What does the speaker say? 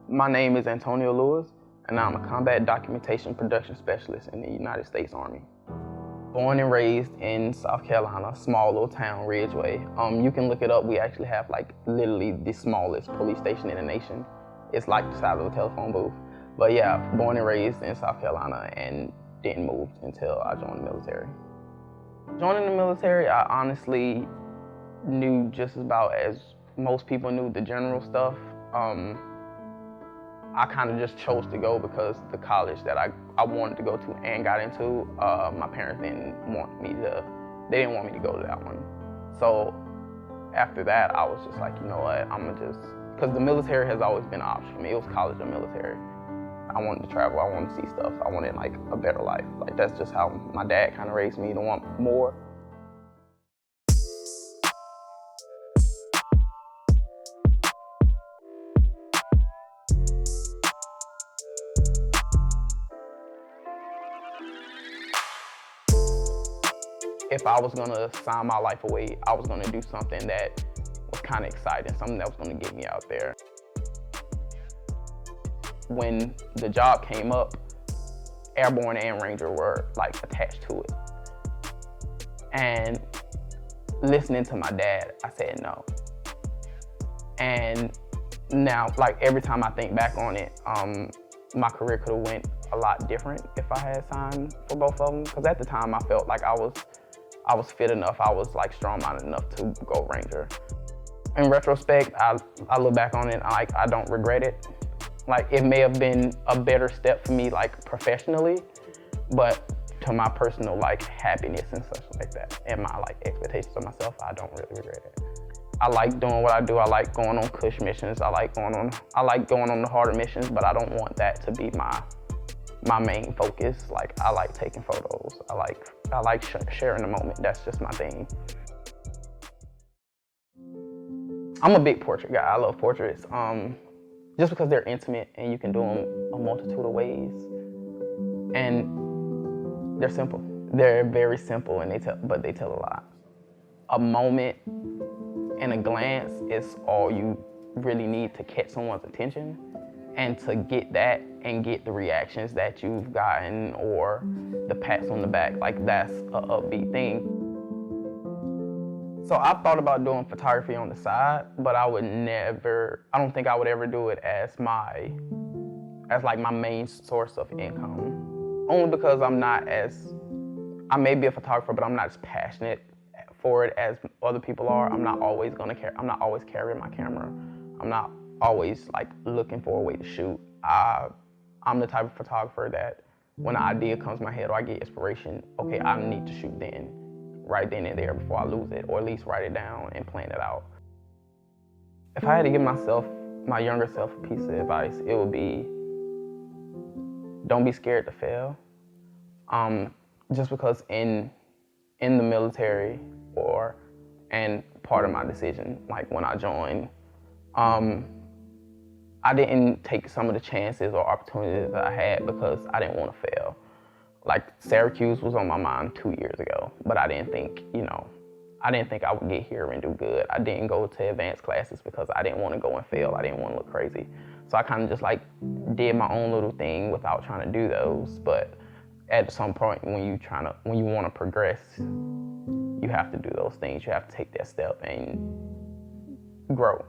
My name is Antonio Lewis, and I'm a combat documentation production specialist in the United States Army. Born and raised in South Carolina, small little town, Ridgeway. You can look it up. We actually have literally the smallest police station in the nation. It's like the size of a telephone booth. But yeah, born and raised in South Carolina and didn't move until I joined the military. Joining the military, I honestly knew just about as most people knew the general stuff. I kind of just chose to go because the college that I wanted to go to and got into, my parents didn't want me to go to that one. So after that, I was just like, you know what, because the military has always been an option for me. It was college or military. I wanted to travel, I wanted to see stuff, I wanted a better life. That's just how my dad kind of raised me to want more. If I was gonna sign my life away, I was gonna do something that was kind of exciting, something that was gonna get me out there. When the job came up, Airborne and Ranger were attached to it. And listening to my dad, I said no. And now, every time I think back on it, my career could have went a lot different if I had signed for both of them. Because at the time, I felt like I was fit enough, I was strong-minded enough to go Ranger. In retrospect, I look back on it, I don't regret it. It may have been a better step for me professionally, but to my personal happiness and such like that, and my expectations of myself, I don't really regret it. I like doing what I do. I like going on cush missions. I like going on the harder missions, but I don't want that to be my main focus. I like taking photos. I like sharing the moment. That's just my thing. I'm a big portrait guy. I love portraits. Just because they're intimate and you can do them a multitude of ways. And they're simple. They're very simple, and but they tell a lot. A moment and a glance is all you really need to catch someone's attention. And to get that and get the reactions that you've gotten or the pats on the back, that's an upbeat thing. So I've thought about doing photography on the side, but I don't think I would ever do it as my main source of income. Only because I may be a photographer, but I'm not as passionate for it as other people are. I'm not always carrying my camera. I'm not always looking for a way to shoot. I'm the type of photographer that when an idea comes to my head or I get inspiration, okay, I need to shoot right then and there before I lose it, or at least write it down and plan it out. If I had to give my younger self a piece of advice, it would be, don't be scared to fail. Just because in the military and part of my decision, when I joined, I didn't take some of the chances or opportunities that I had because I didn't want to fail. Syracuse was on my mind 2 years ago, but I didn't think I would get here and do good. I didn't go to advanced classes because I didn't want to go and fail. I didn't want to look crazy. So I kind of just did my own little thing without trying to do those. But at some point when you want to progress, you have to do those things. You have to take that step and grow.